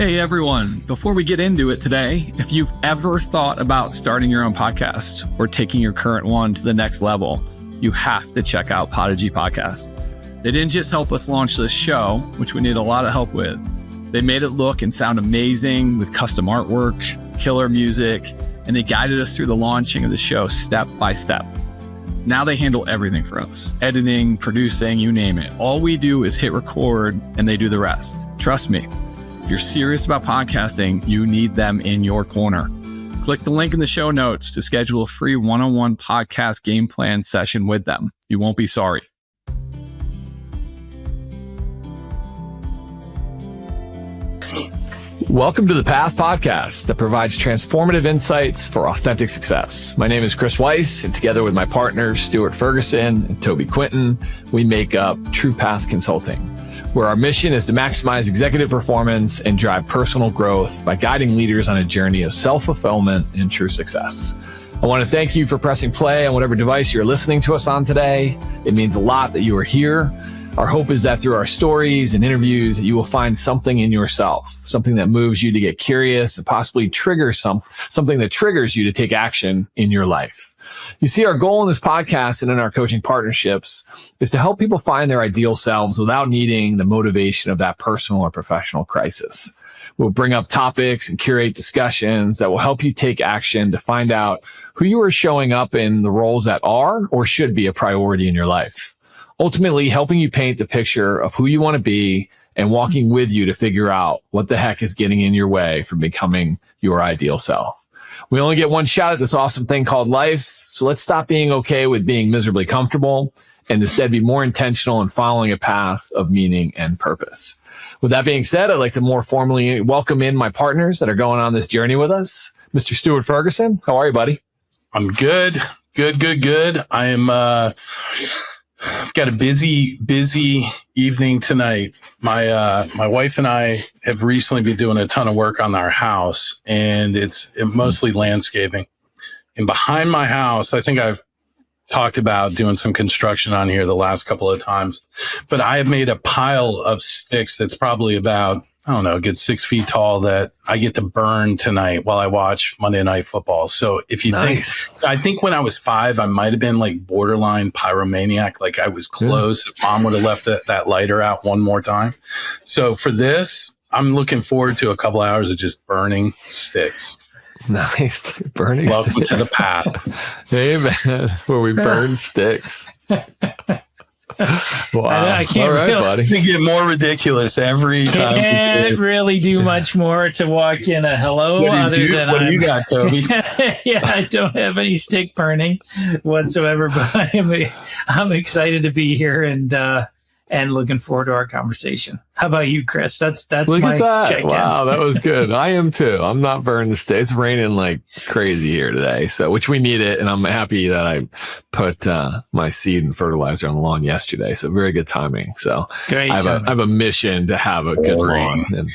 Hey everyone, before we get into it today, if you've ever thought about starting your own podcast or taking your current one to the next level, you have to check out Podigy Podcast. They didn't just help us launch this show, which we need a lot of help with. They made it look and sound amazing with custom artwork, killer music, and they guided us through the launching of the show step by step. Now they handle everything for us, editing, producing, you name it. All we do is hit record and they do the rest. Trust me. If you're serious about podcasting, you need them in your corner. Click the link in the show notes to schedule a free one-on-one podcast game plan session with them. You won't be sorry. Welcome to the Path Podcast that provides transformative insights for authentic success. My name is Chris Weiss, and together with my partners, Stuart Ferguson and Toby Quinton, we make up True Path Consulting, where our mission is to maximize executive performance and drive personal growth by guiding leaders on a journey of self-fulfillment and true success. I want to thank you for pressing play on whatever device you're listening to us on today. It means a lot that you are here. Our hope is that through our stories and interviews, that you will find something in yourself, something that moves you to get curious and possibly trigger something that triggers you to take action in your life. You see, our goal in this podcast and in our coaching partnerships is to help people find their ideal selves without needing the motivation of that personal or professional crisis. We'll bring up topics and curate discussions that will help you take action to find out who you are showing up in the roles that are or should be a priority in your life. Ultimately, helping you paint the picture of who you want to be and walking with you to figure out what the heck is getting in your way from becoming your ideal self. We only get one shot at this awesome thing called life, so let's stop being okay with being miserably comfortable and instead be more intentional in following a path of meaning and purpose. With that being said, I'd like to more formally welcome in my partners that are going on this journey with us. Mr. Stuart Ferguson, how are you, buddy? I'm good. I am... I've got a busy evening tonight. My wife and I have recently been doing a ton of work on our house, and it's mostly landscaping. And behind my house, I think I've talked about doing some construction on here the last couple of times, but I have made a pile of sticks that's probably about, I don't know, a good 6 feet tall that I get to burn tonight while I watch Monday Night Football. So if you I think when I was 5, I might have been like borderline pyromaniac. Like I was close. If Mom would have left that lighter out one more time. So for this, I'm looking forward to a couple hours of just burning sticks. Nice. Burning Welcome sticks. to the path. Hey, man, where we burn sticks. Wow. I can't All right, really, buddy. You get more ridiculous every time. Can't really do much more to walk in a hello. What do you got, Toby? Yeah, I don't have any stick burning whatsoever, but I'm excited to be here and looking forward to our conversation. How about you, Chris? That's Look my at that. check-in. Wow, that was good. I am too. I'm not burning the stick. It's raining like crazy here today, so which we need it, and I'm happy that I put my seed and fertilizer on the lawn yesterday. So very good timing. So Great I have a mission to have a good lawn, and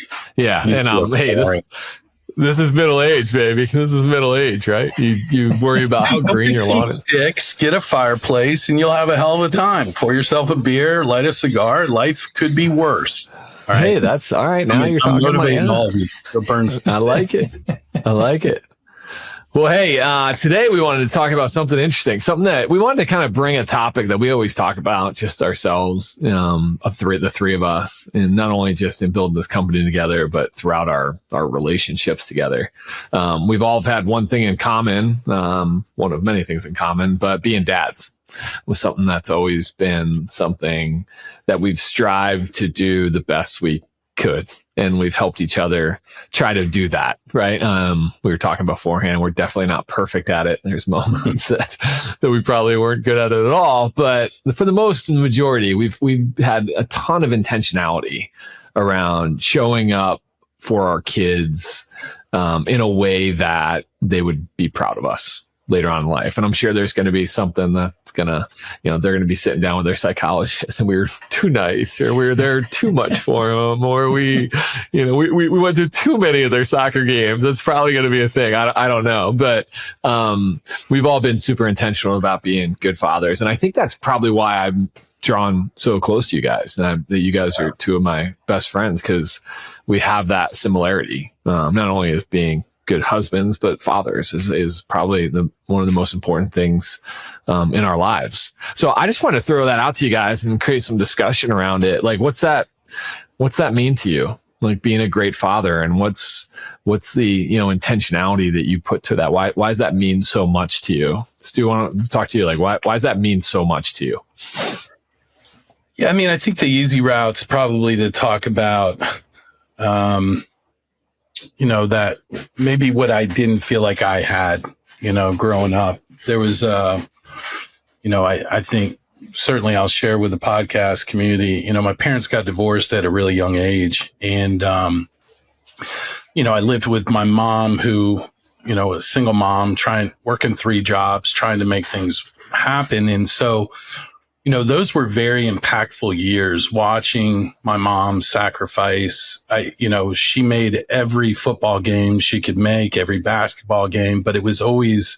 this is middle age, baby. This is middle age, right? You worry about how green your lawn is. Sticks, get a fireplace, and you'll have a hell of a time. Pour yourself a beer, light a cigar. Life could be worse. All right? Hey, that's all right. Now you're talking motivating all of you. Go burn some I like it. I like it. Well, hey, today we wanted to talk about something interesting, something that we wanted to kind of bring a topic that we always talk about just ourselves, the three of us, and not only just in building this company together, but throughout our relationships together. We've all had one thing in common, one of many things in common, but being dads was something that's always been something that we've strived to do the best we could. And we've helped each other try to do that, right? We were talking beforehand, we're definitely not perfect at it. There's moments that we probably weren't good at it at all. But for the majority, we've had a ton of intentionality around showing up for our kids in a way that they would be proud of us later on in life. And I'm sure there's going to be something that's going to, they're going to be sitting down with their psychologist and we were too nice, or we were there too much for them, or we went to too many of their soccer games. That's probably going to be a thing. I don't know. But we've all been super intentional about being good fathers. And I think that's probably why I'm drawn so close to you guys, and that you guys are two of my best friends because we have that similarity. Not only as being good husbands, but fathers is probably one of the most important things in our lives. So I just want to throw that out to you guys and create some discussion around it. Like, what's that mean to you? Like being a great father, and what's the intentionality that you put to that? Why does that mean so much to you? Stu, I want to talk to you. Like, why does that mean so much to you? Yeah, I mean, I think the easy route's probably to talk about, that maybe what I didn't feel like I had, growing up. There was, I think certainly I'll share with the podcast community, my parents got divorced at a really young age. And, I lived with my mom who, a single mom working 3 jobs, trying to make things happen. And so, those were very impactful years watching my mom sacrifice. She made every football game she could make, every basketball game, but it was always,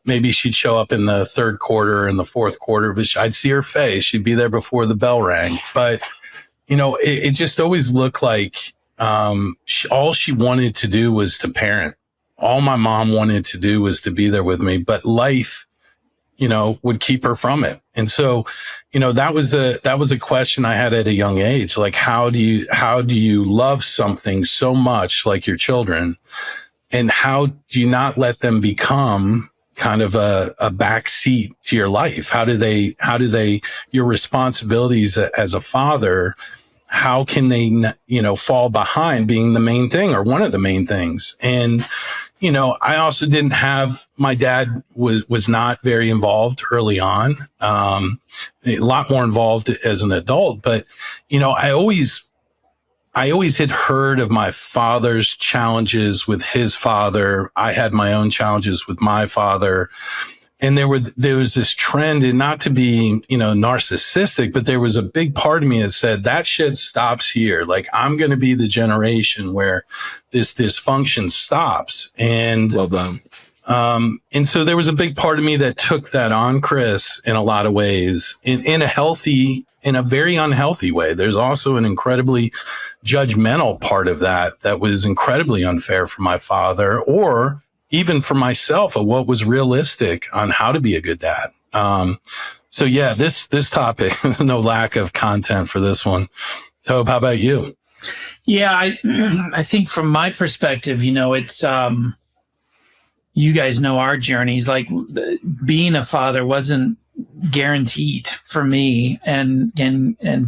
maybe she'd show up in the third quarter and the fourth quarter, but I'd see her face. She'd be there before the bell rang. But, it just always looked like, all she wanted to do was to parent. All my mom wanted to do was to be there with me, but life, would keep her from it. And so, that was a question I had at a young age. Like, how do you love something so much like your children? And how do you not let them become kind of a backseat to your life? How do they, your responsibilities as a father, how can they, fall behind being the main thing or one of the main things? And, I also didn't have, my dad was not very involved early on, a lot more involved as an adult. But, I always had heard of my father's challenges with his father. I had my own challenges with my father. And there was this trend, and not to be, narcissistic, but there was a big part of me that said that shit stops here. Like, I'm going to be the generation where this dysfunction stops. And, well done. And so there was a big part of me that took that on, Chris, in a lot of ways, in a very unhealthy way. There's also an incredibly judgmental part of that was incredibly unfair for my father, or even for myself, of what was realistic on how to be a good dad. So yeah, this topic, no lack of content for this one. Toby, how about you? Yeah, I think from my perspective, it's, you guys know our journeys. Like, being a father wasn't guaranteed for me, and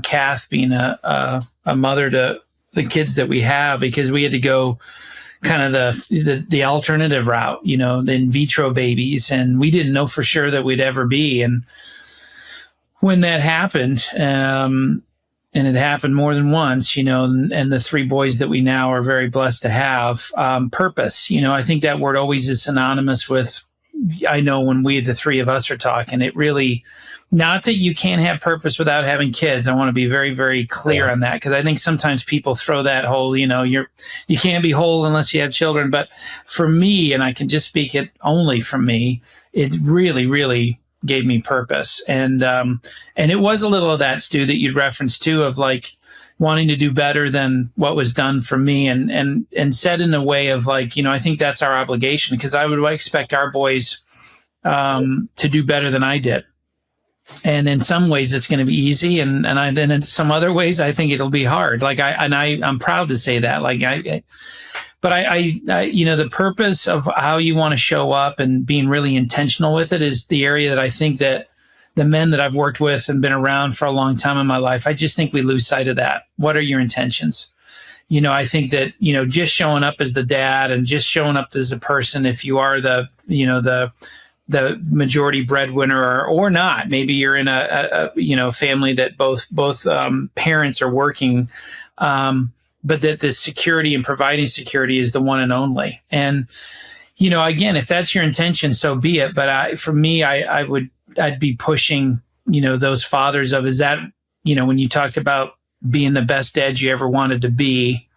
Kath being a mother to the kids that we have, because we had to go kind of the alternative route, the in vitro babies, and we didn't know for sure that we'd ever be. And when that happened, and it happened more than once, and the 3 boys that we now are very blessed to have, purpose, I think that word always is synonymous with, I know when the 3 of us are talking, it really, not that you can't have purpose without having kids. I want to be very, very clear on that, because I think sometimes people throw that whole, you can't be whole unless you have children. But for me, and I can just speak it only for me, it really, really gave me purpose. And it was a little of that, Stu, that you'd referenced too, of like wanting to do better than what was done for me, and said in a way of like, I think that's our obligation, because I would expect our boys to do better than I did. And in some ways it's going to be easy. And then in some other ways, I think it'll be hard. Like I'm proud to say that, but the purpose of how you want to show up and being really intentional with it is the area that I think that the men that I've worked with and been around for a long time in my life, I just think we lose sight of that. What are your intentions? I think that, just showing up as the dad and just showing up as a person, if you are the majority breadwinner or not, maybe you're in a family that both parents are working, but that the security and providing security is the one and only. And, again, if that's your intention, so be it. But for me, I'd be pushing, those fathers of, is that, when you talked about being the best dad you ever wanted to be,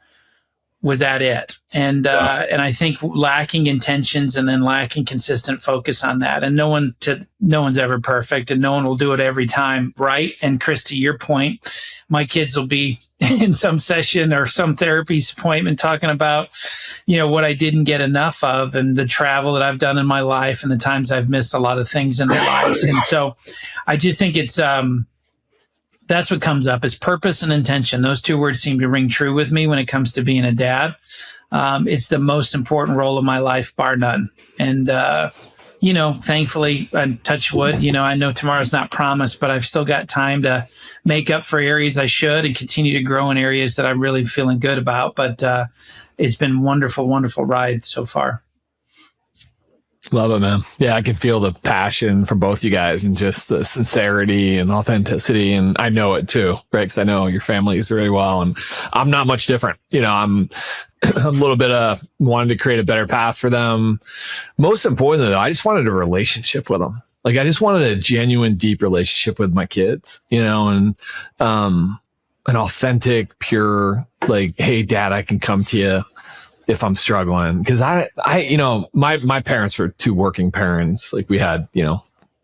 was that it? And I think lacking intentions and then lacking consistent focus on that. And no one's ever perfect, and no one will do it every time, right? And Chris, to your point, my kids will be in some session or some therapy appointment talking about, what I didn't get enough of, and the travel that I've done in my life, and the times I've missed a lot of things in their lives. And so I just think it's that's what comes up is purpose and intention. Those two words seem to ring true with me when it comes to being a dad. It's the most important role of my life, bar none. And, thankfully, touch wood, I know tomorrow's not promised, but I've still got time to make up for areas I should and continue to grow in areas that I'm really feeling good about. But it's been wonderful, wonderful ride so far. Love it, man. Yeah, I can feel the passion from both you guys and just the sincerity and authenticity. And I know it too, right? Because I know your families very well. And I'm not much different. I'm a little bit wanted to create a better path for them. Most importantly, though, I just wanted a relationship with them. Like, I just wanted a genuine, deep relationship with my kids, and an authentic, pure, like, hey, Dad, I can come to you if I'm struggling. Cause my parents were two working parents. Like, we had,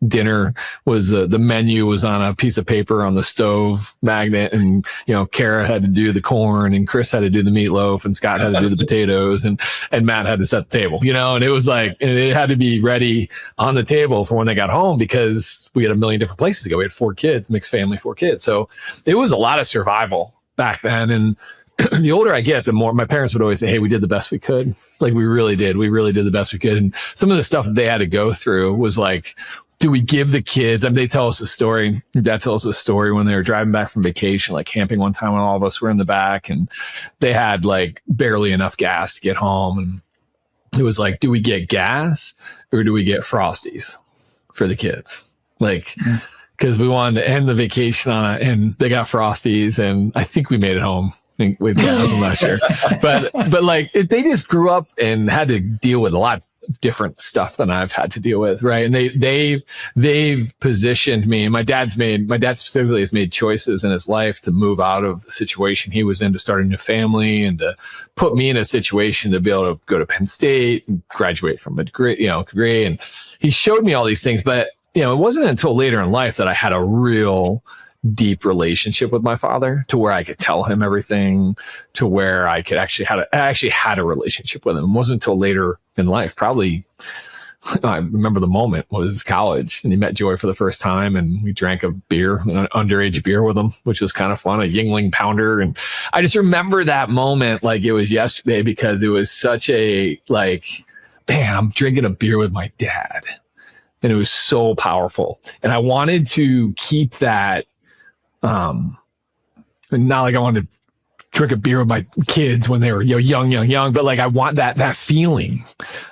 dinner was the menu was on a piece of paper on the stove magnet, and Kara had to do the corn, and Chris had to do the meatloaf, and Scott had to do the potatoes, and Matt had to set the table, and it was like, and it had to be ready on the table for when they got home, because we had a million different places to go. We had 4 kids, mixed family, 4 kids. So it was a lot of survival back then. And the older I get, the more my parents would always say, hey, we did the best we could. Like, we really did. We really did the best we could. And some of the stuff that they had to go through was like, do we give the kids, they tell us a story. Dad tells us a story when they were driving back from vacation, like camping one time when all of us were in the back, and they had like barely enough gas to get home. And it was like, do we get gas or do we get Frosties for the kids? Like, because we wanted to end the vacation on it, and they got Frosties, and I think we made it home with gas. I'm not sure, but like, they just grew up and had to deal with a lot different stuff than I've had to deal with, right? And they've positioned me. And my dad specifically has made choices in his life to move out of the situation he was in, to start a new family, and to put me in a situation to be able to go to Penn State and graduate from a degree, and he showed me all these things. But it wasn't until later in life that I had a real deep relationship with my father, to where I could tell him everything, to where I could actually had a relationship with him. It wasn't until later in life, probably, I remember the moment was college, and he met Joy for the first time, and we drank a beer, an underage beer with him, which was kind of fun, a Yingling pounder. And I just remember that moment like it was yesterday, because it was such a, like, man, I'm drinking a beer with my dad. And it was so powerful. And I wanted to keep that, not like I wanted to drink a beer with my kids when they were young, but like I want that feeling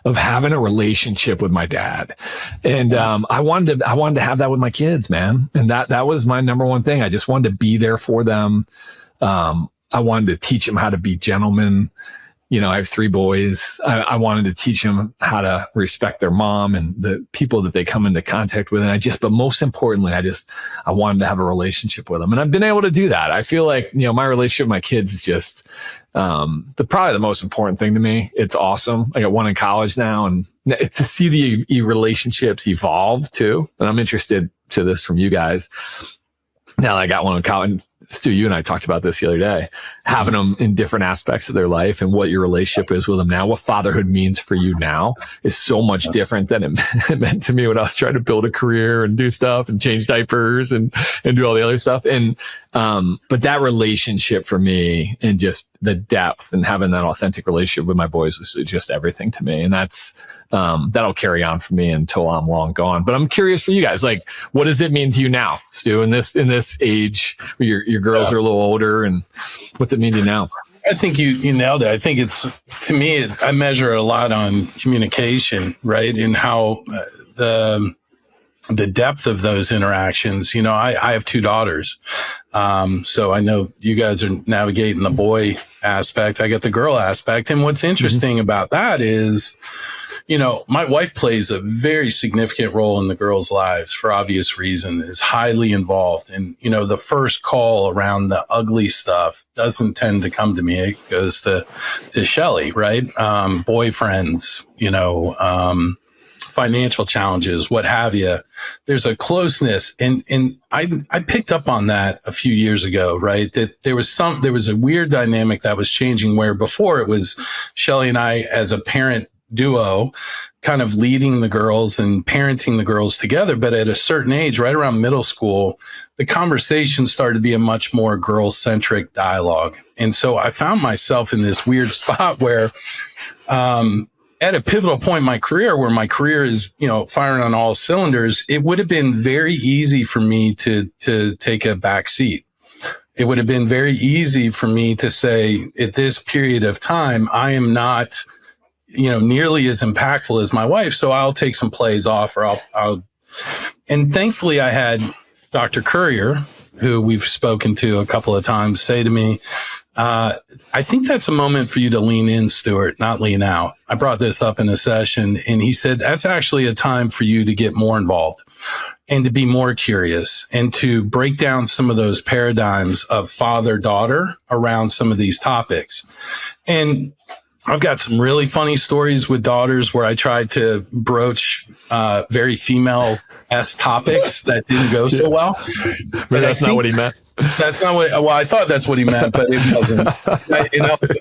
of having a relationship with my dad. And I wanted to have that with my kids, man. And that was my number one thing. I just wanted to be there for them. I wanted to teach them how to be gentlemen. I have 3 boys. I wanted to teach them how to respect their mom and the people that they come into contact with. And but most importantly, I wanted to have a relationship with them. And I've been able to do that. I feel like, my relationship with my kids is just, probably the most important thing to me. It's awesome. I got one in college now, and to see the relationships evolve too. And I'm interested to this from you guys. Now that I got one in college, Stu, you and I talked about this the other day, having them in different aspects of their life, and what your relationship is with them now, what fatherhood means for you now is so much different than it meant to me when I was trying to build a career and do stuff and change diapers and do all the other stuff. And, but that relationship for me, and just the depth and having that authentic relationship with my boys, was just everything to me. And that's, that'll carry on for me until I'm long gone. But I'm curious for you guys, like, what does it mean to you now, Stu, in this age where your girls are a little older, and what's it mean to you now? I think you nailed it. I think to me, I measure a lot on communication, right? And how the depth of those interactions. I have 2 daughters. So I know you guys are navigating the boy aspect. I get the girl aspect. And what's interesting about that is, my wife plays a very significant role in the girls' lives for obvious reason, is highly involved. And, the first call around the ugly stuff doesn't tend to come to me. It goes to Shelly, right? Boyfriends, financial challenges, what have you. There's a closeness. And I picked up on that a few years ago, right? That there was a weird dynamic that was changing, where before it was Shelly and I as a parent duo kind of leading the girls and parenting the girls together. But at a certain age, right around middle school, the conversation started to be a much more girl-centric dialogue. And so I found myself in this weird spot where, at a pivotal point in my career, where my career is, firing on all cylinders, it would have been very easy for me to take a back seat. It would have been very easy for me to say, at this period of time, I am not, nearly as impactful as my wife. So I'll take some plays off, or and thankfully I had Dr. Courier, who we've spoken to a couple of times, say to me, I think that's a moment for you to lean in, Stuart, not lean out. I brought this up in a session, and he said, that's actually a time for you to get more involved and to be more curious and to break down some of those paradigms of father-daughter around some of these topics. And I've got some really funny stories with daughters where I tried to broach very female-esque topics that didn't go so well. But that's not what he meant. That's not what, well, I thought that's what he meant, but it wasn't.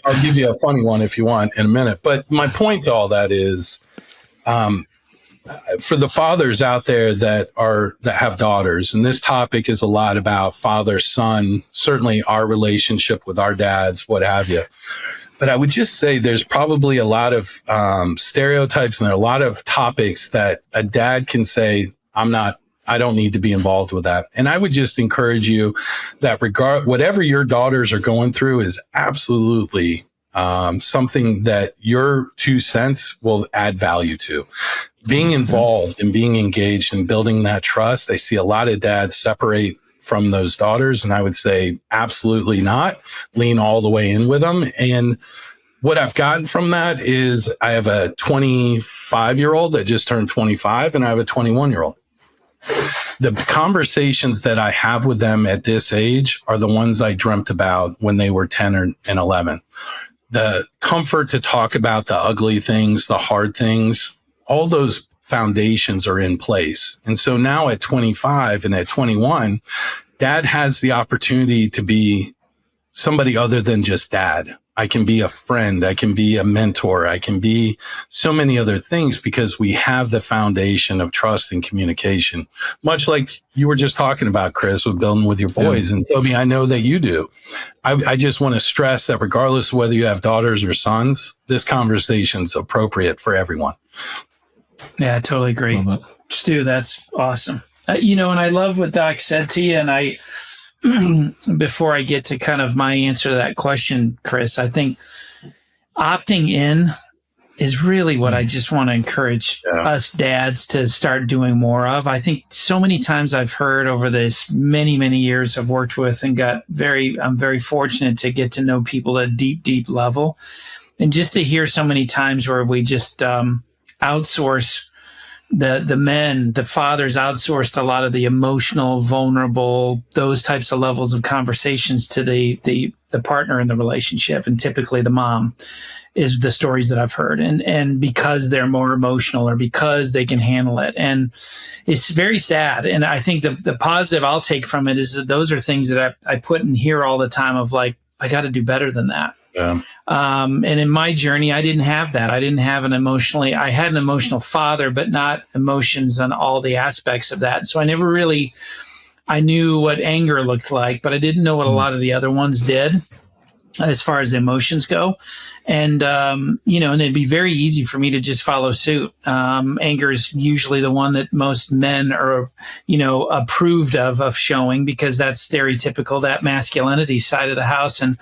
I'll give you a funny one if you want in a minute. But my point to all that is, for the fathers out there that have daughters, and this topic is a lot about father-son, certainly our relationship with our dads, what have you. But I would just say there's probably a lot of stereotypes, and there are a lot of topics that a dad can say, I don't need to be involved with that. And I would just encourage you that whatever your daughters are going through is absolutely something that your 2 cents will add value to. Being involved and being engaged and building that trust. I see a lot of dads separate from those daughters, and I would say absolutely not. Lean all the way in with them. And what I've gotten from that is I have a 25-year-old that just turned 25, and I have a 21-year-old. The conversations that I have with them at this age are the ones I dreamt about when they were 10 and 11. The comfort to talk about the ugly things, the hard things, all those foundations are in place. And so now at 25 and at 21, dad has the opportunity to be somebody other than just dad. I can be a friend. I can be a mentor. I can be so many other things because we have the foundation of trust and communication, much like you were just talking about, Chris, with building with your boys. Yeah. And Toby, I know that you do. I just want to stress that regardless of whether you have daughters or sons, this conversation's appropriate for everyone. Yeah, I totally agree. Stu, that's awesome. And I love what Doc said to you. And I, before I get to kind of my answer to that question, Chris, I think opting in is really what I just want to encourage us dads to start doing more of. I think so many times I've heard over this many, many years I've worked with and I'm very fortunate to get to know people at a deep, deep level. And just to hear so many times where we just outsource the fathers outsourced a lot of the emotional, vulnerable, those types of levels of conversations to the partner in the relationship, and typically the mom is the stories that I've heard, and because they're more emotional or because they can handle it, and it's very sad. And I think the positive I'll take from it is that those are things that I put in here all the time of like, I got to do better than that. Yeah. And in my journey, I didn't have that. I had an emotional father, but not emotions on all the aspects of that. So I knew what anger looked like, but I didn't know what a lot of the other ones did as far as the emotions go. And, and it'd be very easy for me to just follow suit. Anger is usually the one that most men are, approved of showing, because that's stereotypical, that masculinity side of the house. And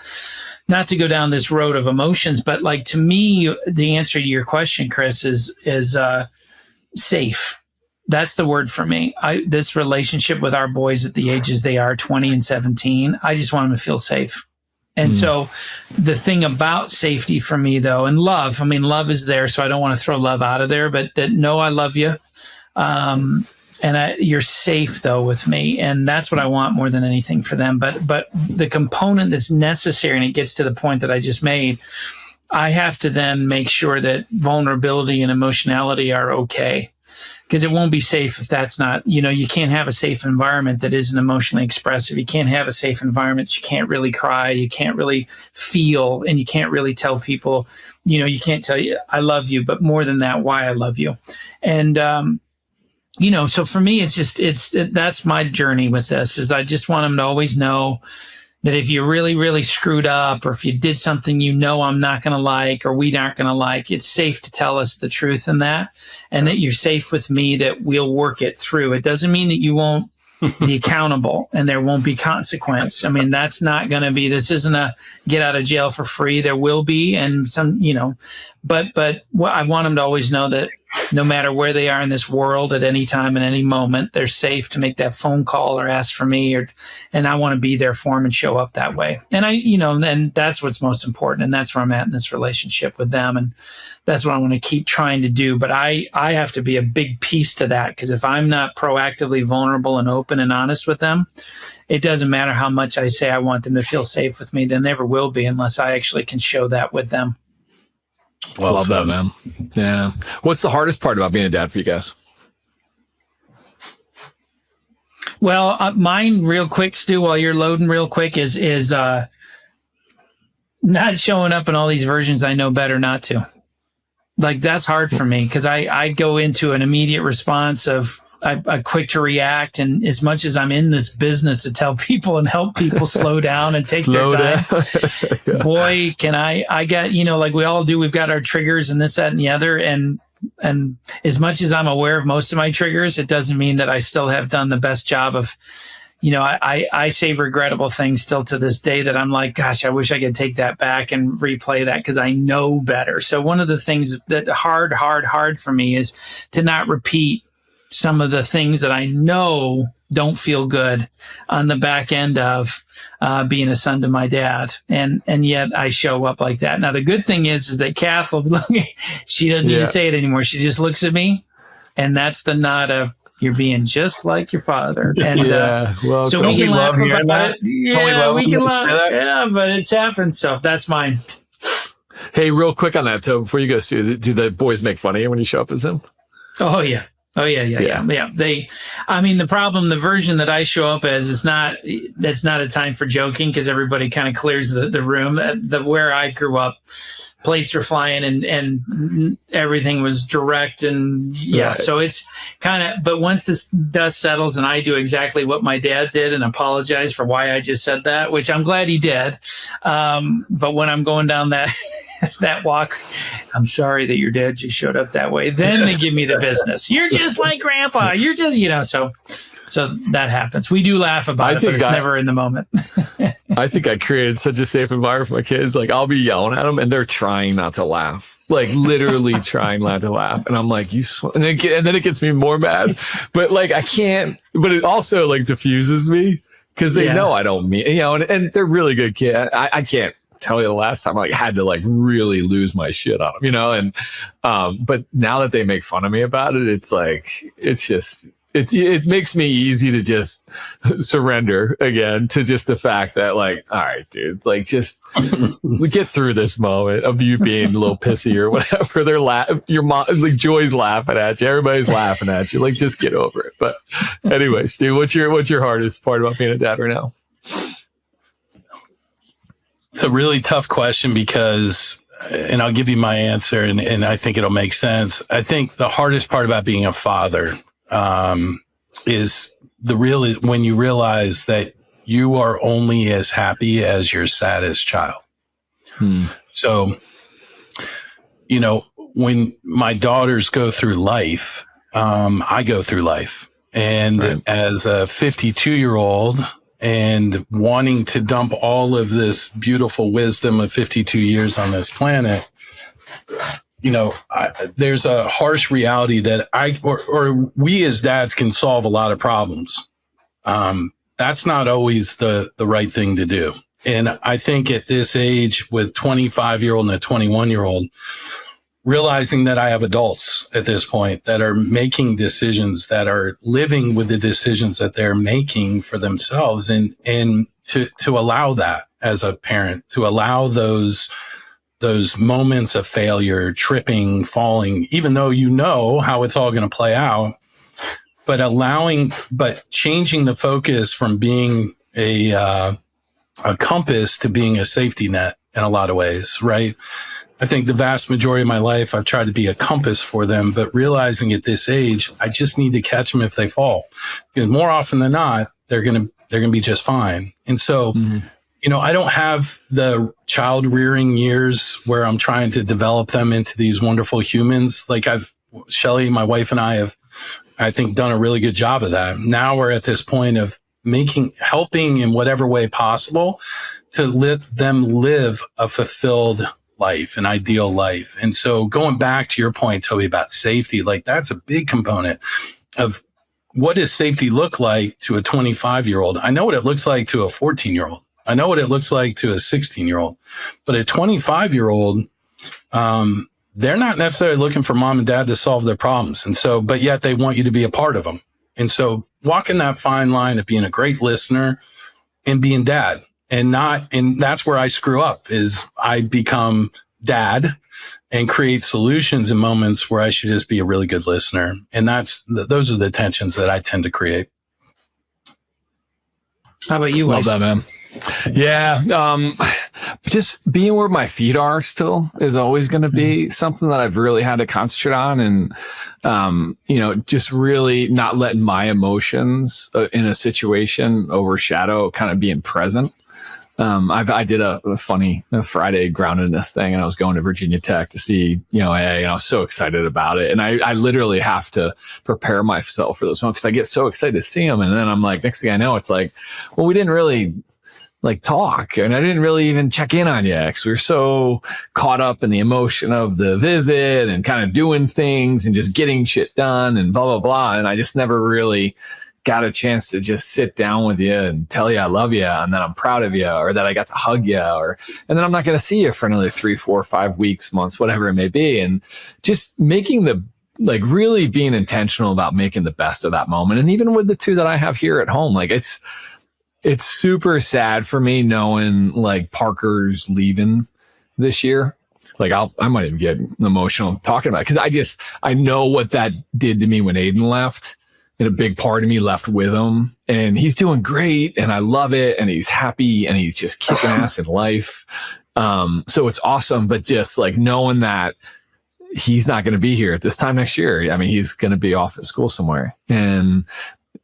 not to go down this road of emotions, but like, to me, the answer to your question, Chris, is safe. That's the word for me. This relationship with our boys at the ages they are, 20 and 17, I just want them to feel safe. And so the thing about safety for me, though, and love, I mean, love is there, so I don't want to throw love out of there, but that, no, I love you. You're safe, though, with me. And that's what I want more than anything for them. But the component that's necessary, and it gets to the point that I just made, I have to then make sure that vulnerability and emotionality are okay. Because it won't be safe if that's not, you can't have a safe environment that isn't emotionally expressive. You can't have a safe environment. You can't really cry. You can't really feel, and you can't really tell people, you can't tell you, I love you, but more than that, why I love you. And, so for me, that's my journey with this, is I just want them to always know that if you really, really screwed up, or if you did something I'm not going to like, or we aren't going to like, it's safe to tell us the truth in that, and that you're safe with me, that we'll work it through. It doesn't mean that you won't be accountable and there won't be consequence. I mean, that's not going to be, this isn't a get out of jail for free. There will be, and some, but I want them to always know that no matter where they are in this world at any time, in any moment, they're safe to make that phone call or ask for me, and I want to be there for them and show up that way. And and that's what's most important. And that's where I'm at in this relationship with them. And that's what I want to keep trying to do. But I have to be a big piece to that, because if I'm not proactively vulnerable and open and honest with them, it doesn't matter how much I say I want them to feel safe with me. They never will be unless I actually can show that with them. Well, love that, man. Yeah. What's the hardest part about being a dad for you guys? Well, mine, real quick, Stu, while you're loading real quick, is not showing up in all these versions I know better not to. Like, that's hard for me, because I go into an immediate response of I'm quick to react. And as much as I'm in this business to tell people and help people slow down and take their time, yeah. Boy, can I got, like we all do, we've got our triggers and this, that, and the other. And as much as I'm aware of most of my triggers, it doesn't mean that I still have done the best job of, I say regrettable things still to this day that I'm like, gosh, I wish I could take that back and replay that, because I know better. So one of the things that hard for me is to not repeat some of the things that I know don't feel good on the back end of being a son to my dad. And yet I show up like that. Now, the good thing is that Kath will look, she doesn't need to say it anymore. She just looks at me, and that's the nod of, you're being just like your father. And well, so we can laugh about that. it. Yeah, we can laugh. Yeah, but it's happened. So that's mine. Hey, real quick on that, Toby, before you go, Stu, do the boys make fun of you when you show up as them? Oh, yeah. Yeah. The version that I show up as that's not a time for joking, because everybody kind of clears the room. Where I grew up, plates were flying and everything was direct, and right. So it's kind of, but once this dust settles and I do exactly what my dad did and apologize for why I just said that, which I'm glad he did. But when I'm going down that walk, I'm sorry that your dad just showed up that way. Then they give me the business. You're just like Grandpa. You're just, so that happens. We do laugh about it, but it's never in the moment. I think I created such a safe environment for my kids. Like, I'll be yelling at them and they're trying not to laugh, like literally trying not to laugh. And I'm like, and then it gets me more mad, but like, I can't, but it also like diffuses me, because they know I don't mean, and they're really good kids. I can't tell you the last time I had to like really lose my shit on them, and but now that they make fun of me about it, it's like, it makes me easy to just surrender again to just the fact that, like, all right, dude, like, just get through this moment of you being a little pissy or whatever. Your mom, like, Joy's laughing at you, everybody's laughing at you, like, just get over it. But anyway, Stu, what's your hardest part about being a dad right now? It's a really tough question, because, and I'll give you my answer, and I think it'll make sense. I think the hardest part about being a father is when you realize that you are only as happy as your saddest child. So, when my daughters go through life, I go through life. And right. As a 52-year-old and wanting to dump all of this beautiful wisdom of 52 years on this planet, there's a harsh reality that or we as dads can solve a lot of problems. That's not always the right thing to do. And I think at this age with 25-year-old and a 21-year-old, realizing that I have adults at this point that are making decisions, that are living with the decisions that they're making for themselves, and to allow that as a parent, to allow those moments of failure, tripping, falling, even though you know how it's all going to play out, but changing the focus from being a compass to being a safety net in a lot of ways, right? I think the vast majority of my life, I've tried to be a compass for them, but realizing at this age, I just need to catch them if they fall. Because more often than not, they're going to be just fine. And so, I don't have the child rearing years where I'm trying to develop them into these wonderful humans. Like Shelly, my wife, and I have, I think, done a really good job of that. Now we're at this point of helping in whatever way possible to let them live a fulfilled life, an ideal life. And so going back to your point, Toby, about safety, like that's a big component of what does safety look like to a 25-year-old? I know what it looks like to a 14-year-old. I know what it looks like to a 16-year-old, but a 25-year-old, they're not necessarily looking for mom and dad to solve their problems. And so, but yet they want you to be a part of them. And so walking that fine line of being a great listener and being dad and that's where I screw up, is I become dad and create solutions in moments where I should just be a really good listener. And those are the tensions that I tend to create. How about you, Love Weiss? that, man. Yeah. Just being where my feet are still is always going to be something that I've really had to concentrate on. And, just really not letting my emotions in a situation overshadow kind of being present. I did a funny Friday groundedness thing, and I was going to Virginia Tech to see, AA, and I was so excited about it. And I literally have to prepare myself for those moments because I get so excited to see them. And then I'm like, next thing I know, it's like, well, we didn't really talk, and I didn't really even check in on you because we were so caught up in the emotion of the visit and kind of doing things and just getting shit done and blah, blah, blah. And I just never really got a chance to just sit down with you and tell you I love you and that I'm proud of you, or that I got to hug you, and then I'm not going to see you for another 3, 4, 5 weeks, months, whatever it may be. And just making really being intentional about making the best of that moment. And even with the two that I have here at home, it's super sad for me knowing Parker's leaving this year. I might even get emotional talking about it because I know what that did to me when Aiden left. And a big part of me left with him, and he's doing great and I love it. And he's happy and he's just kicking ass in life. So it's awesome. But just knowing that he's not going to be here at this time next year. I mean, he's going to be off at school somewhere, and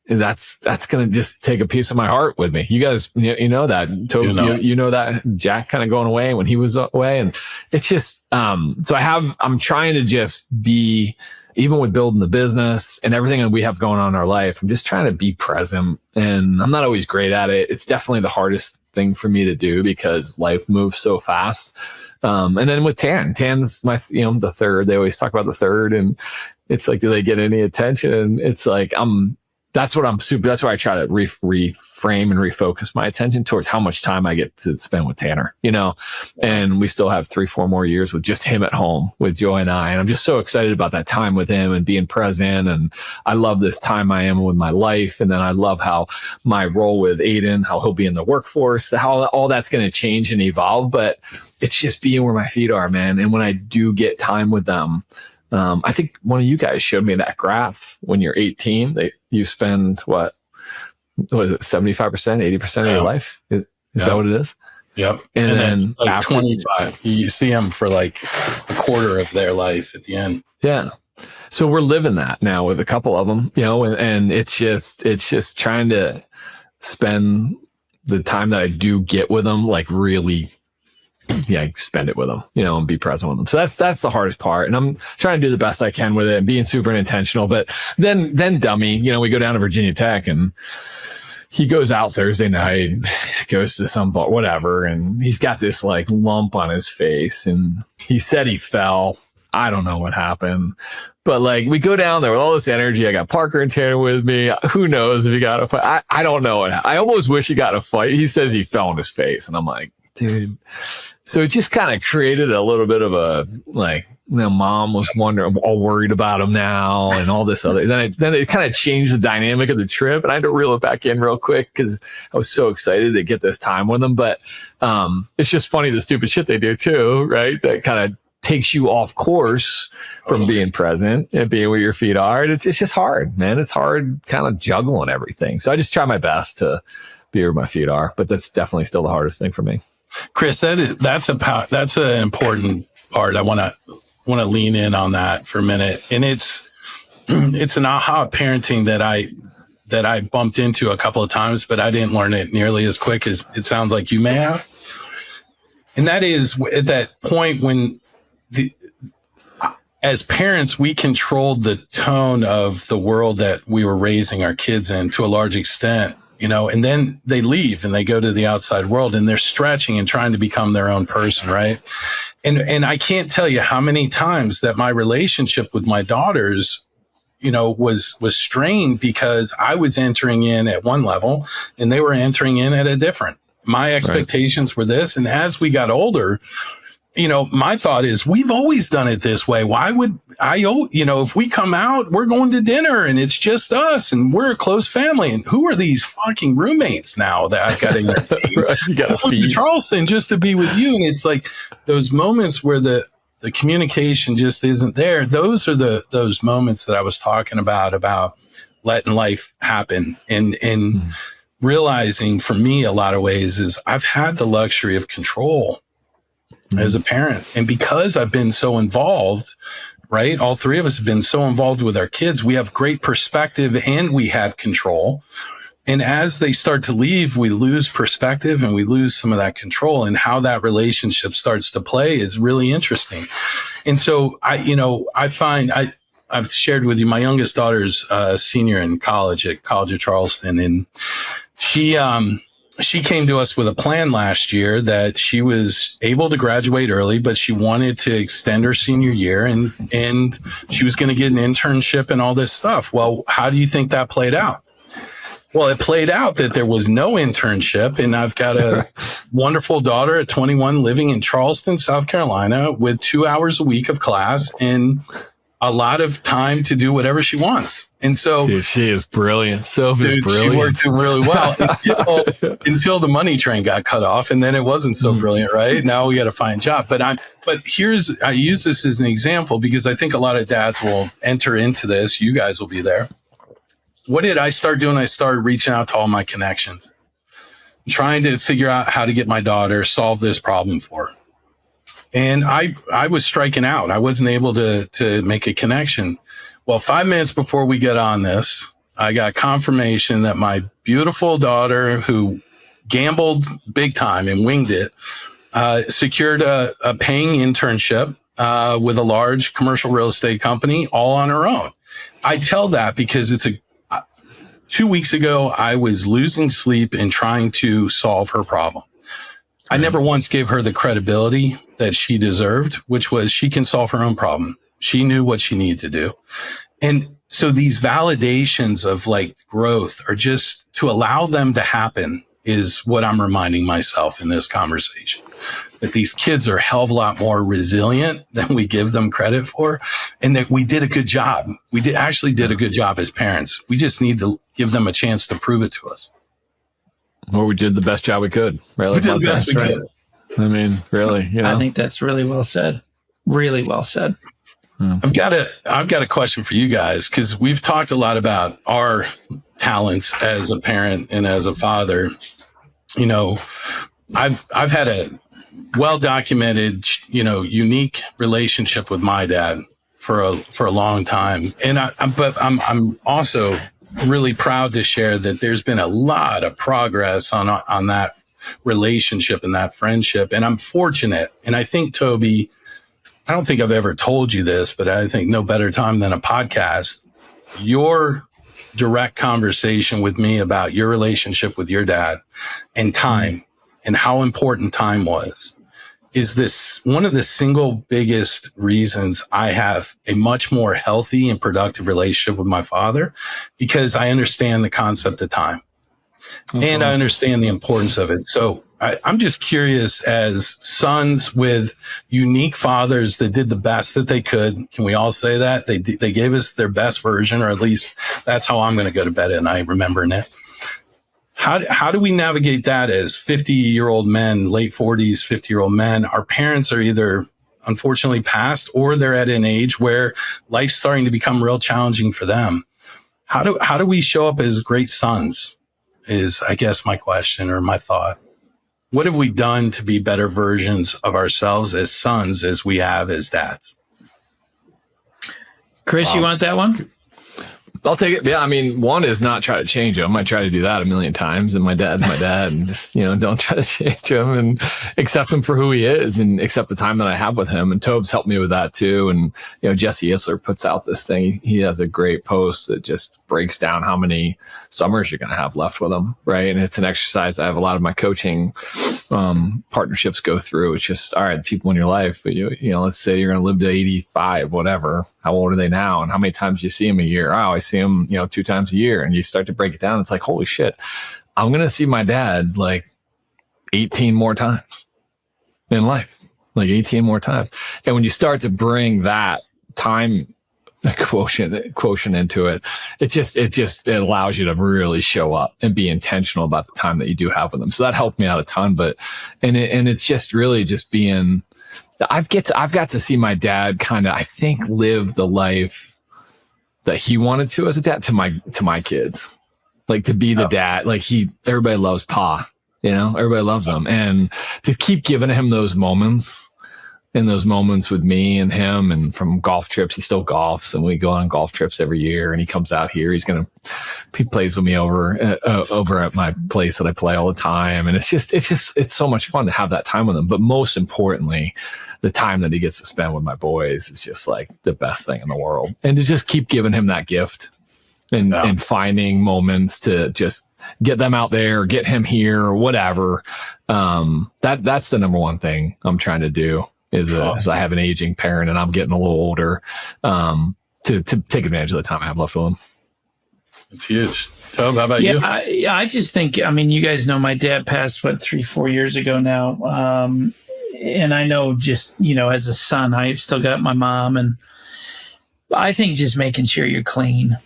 that's going to just take a piece of my heart with me. You guys, you know that, Toby, you know that Jack kind of going away when he was away. And it's just, so I'm trying to just be, even with building the business and everything that we have going on in our life, I'm just trying to be present, and I'm not always great at it. It's definitely the hardest thing for me to do because life moves so fast. And then with Tan's my, the third, they always talk about the third, and it's like, do they get any attention? And it's like, that's why I try to reframe and refocus my attention towards how much time I get to spend with Tanner, and we still have 3-4 more years with just him at home with Joy and I. And I'm just so excited about that time with him and being present. And I love this time I am with my life. And then I love how my role with Aiden, how he'll be in the workforce, how all that's going to change and evolve. But it's just being where my feet are, man. And when I do get time with them, I think one of you guys showed me that graph when you're 18, you spend what is it, 75%, 80% of your life? Is that what it is? Yep. And then it's after 25, you see them for a quarter of their life at the end. Yeah. So we're living that now with a couple of them, and it's just trying to spend the time that I do get with them, really, spend it with them, and be present with them. So that's the hardest part. And I'm trying to do the best I can with it and being super intentional. But then dummy, we go down to Virginia Tech, and he goes out Thursday night, goes to some bar, whatever. And he's got this lump on his face, and he said he fell. I don't know what happened. But like, we go down there with all this energy. I got Parker and Tanner with me. Who knows if he got a fight? I don't know. I almost wish he got a fight. He says he fell on his face. And I'm like, dude. So it just kind of created a little bit of a, like, mom was wondering, all worried about him now and all this other. Then it kind of changed the dynamic of the trip. And I had to reel it back in real quick because I was so excited to get this time with them. But it's just funny the stupid shit they do too, right? That kind of takes you off course from being present and being where your feet are. And it's just hard, man. It's hard kind of juggling everything. So I just try my best to be where my feet are. But that's definitely still the hardest thing for me. Chris, that's an important part. I want to lean in on that for a minute. And it's an aha parenting that I bumped into a couple of times, but I didn't learn it nearly as quick as it sounds like you may have. And that is at that point when as parents, we controlled the tone of the world that we were raising our kids in to a large extent. And then they leave and they go to the outside world and they're stretching and trying to become their own person, right? And I can't tell you how many times that my relationship with my daughters, was strained because I was entering in at one level and they were entering in at a different. My expectations were this. And as we got older, my thought is we've always done it this way. Why would if we come out, we're going to dinner and it's just us and we're a close family. And who are these fucking roommates now that I've got to entertain? You got to to Charleston just to be with you. And it's like those moments where the communication just isn't there. Those are those moments that I was talking about letting life happen and realizing for me a lot of ways is I've had the luxury of control as a parent. And because I've been so involved, right? All three of us have been so involved with our kids. We have great perspective and we had control. And as they start to leave, we lose perspective and we lose some of that control, and how that relationship starts to play is really interesting. And so I find I've shared with you, my youngest daughter's a senior in college at College of Charleston. And she came to us with a plan last year that she was able to graduate early, but she wanted to extend her senior year and she was going to get an internship and all this stuff. Well, how do you think that played out? Well, it played out that there was no internship, and I've got a wonderful daughter at 21 living in Charleston, South Carolina, with 2 hours a week of class and a lot of time to do whatever she wants. And so dude, she is brilliant. Sophie's brilliant. She worked really well until the money train got cut off, and then it wasn't so brilliant, right? Now we got to find a job. But I use this as an example because I think a lot of dads will enter into this. You guys will be there. What did I start doing? I started reaching out to all my connections, trying to figure out how to get my daughter solve this problem for her. And I was striking out. I wasn't able to make a connection. Well, 5 minutes before we get on this, I got confirmation that my beautiful daughter, who gambled big time and winged it, secured a paying internship with a large commercial real estate company all on her own. I tell that because 2 weeks ago, I was losing sleep and trying to solve her problem. I never once gave her the credibility that she deserved, which was she can solve her own problem. She knew what she needed to do. And so these validations of like growth are just to allow them to happen is what I'm reminding myself in this conversation. That these kids are a hell of a lot more resilient than we give them credit for, and that we did a good job. We actually did a good job as parents. We just need to give them a chance to prove it to us. Or we did the best job we could. Right? We did the best we could. I mean, really, I think that's really well said. Really well said. I've got a question for you guys, because we've talked a lot about our talents as a parent and as a father. I've had a well-documented, unique relationship with my dad for a long time. And I'm also really proud to share that there's been a lot of progress on that relationship and that friendship. And I'm fortunate. And I think, Toby, I don't think I've ever told you this, but I think no better time than a podcast. Your direct conversation with me about your relationship with your dad and time and how important time was is this one of the single biggest reasons I have a much more healthy and productive relationship with my father, because I understand the concept of time. And I understand the importance of it. So I'm just curious, as sons with unique fathers that did the best that they could, can we all say that? They gave us their best version, or at least that's how I'm going to go to bed at night, remembering it. How do we navigate that as 50-year-old men, late 40s, 50-year-old men? Our parents are either unfortunately passed, or they're at an age where life's starting to become real challenging for them. How do we show up as great sons is, I guess, my question or my thought. What have we done to be better versions of ourselves as sons as we have as dads? Chris, you want that one? I'll take it. Yeah, I mean, one is not try to change him. I try to do that a million times, and my dad's my dad, and just, don't try to change him and accept him for who he is and accept the time that I have with him. And Tobe's helped me with that too. And, Jesse Isler puts out this thing. He has a great post that just breaks down how many summers you're going to have left with him. Right. And it's an exercise I have a lot of my coaching partnerships go through. It's just, all right, people in your life, let's say you're going to live to 85, whatever. How old are they now? And how many times do you see them a year? Oh, I see him, 2 times a year. And you start to break it down. It's like, holy shit, I'm going to see my dad like 18 more times in life, like 18 more times. And when you start to bring that time quotient into it, it allows you to really show up and be intentional about the time that you do have with them. So that helped me out a ton. And it's just really just being, I've got to see my dad kind of, I think, live the life that he wanted to as a dad to my kids, like to be the dad, like everybody loves Pa, everybody loves him, and to keep giving him those moments with me and him, and from golf trips, he still golfs, and we go on golf trips every year, and he comes out here, he plays with me over at my place that I play all the time. And it's so much fun to have that time with him. But most importantly, the time that he gets to spend with my boys is just like the best thing in the world. And to just keep giving him that gift and finding moments to just get them out there, or get him here, or whatever. That's the number one thing I'm trying to do is I have an aging parent and I'm getting a little older, to take advantage of the time I have left with them. It's huge. Toby, how about you? I just think, you guys know my dad passed 3-4 years ago now. And I know just, as a son, I've still got my mom, and I think just making sure you're clean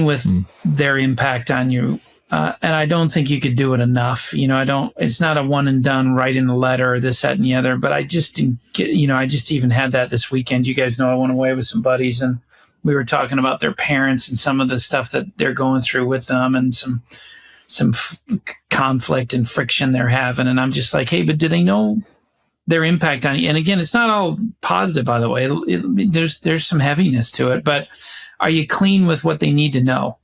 with their impact on you. And I don't think you could do it enough. It's not a one and done, writing a letter or this, that, and the other, but I just didn't get, I just even had that this weekend. You guys know I went away with some buddies, and we were talking about their parents and some of the stuff that they're going through with them, and some conflict and friction they're having. And I'm just like, hey, but do they know their impact on you? And again, it's not all positive, by the way. There's some heaviness to it, but are you clean with what they need to know?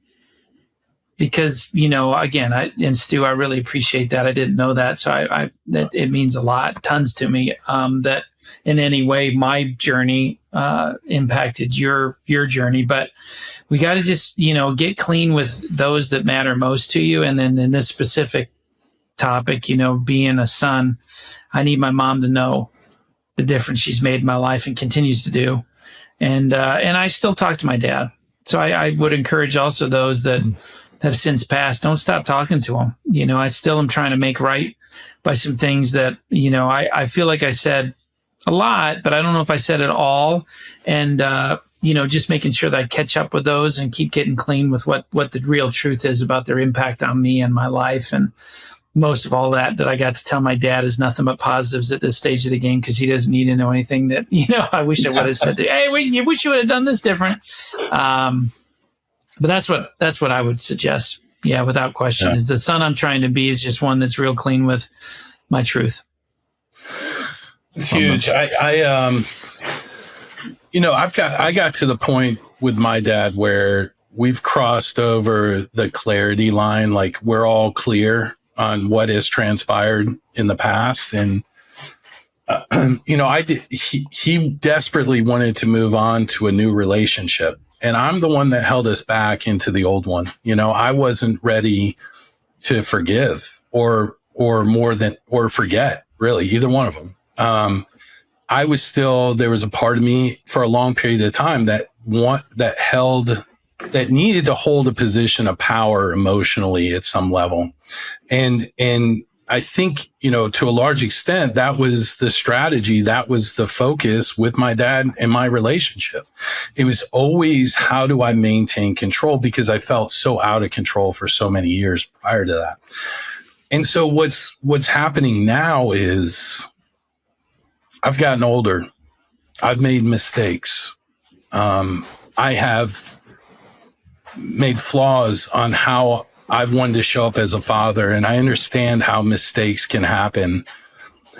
Because, again, and Stu, I really appreciate that. I didn't know that. So that it means a lot, tons to me, that in any way my journey impacted your journey. But we got to just, get clean with those that matter most to you. And then in this specific topic, being a son, I need my mom to know the difference she's made in my life and continues to do. And I still talk to my dad. So I would encourage also those that have since passed, don't stop talking to them. I still am trying to make right by some things that, I feel like I said a lot, but I don't know if I said it all. And, just making sure that I catch up with those and keep getting clean with what the real truth is about their impact on me and my life. And most of all that I got to tell my dad is nothing but positives at this stage of the game, because he doesn't need to know anything that, I wish I would have said, hey, you wish you would have done this different. But that's what I would suggest. Yeah, without question, is the son I'm trying to be is just one that's real clean with my truth. It's huge. I got to the point with my dad where we've crossed over the clarity line. Like, we're all clear on what has transpired in the past. And, he desperately wanted to move on to a new relationship. And I'm the one that held us back into the old one. I wasn't ready to forgive or forget, really, either one of them. there was a part of me for a long period of time that needed to hold a position of power emotionally at some level. And I think, to a large extent, that was the strategy. That was the focus with my dad and my relationship. It was always, how do I maintain control? Because I felt so out of control for so many years prior to that. And so what's happening now is I've gotten older. I've made mistakes. I have made flaws on how I've wanted to show up as a father, and I understand how mistakes can happen.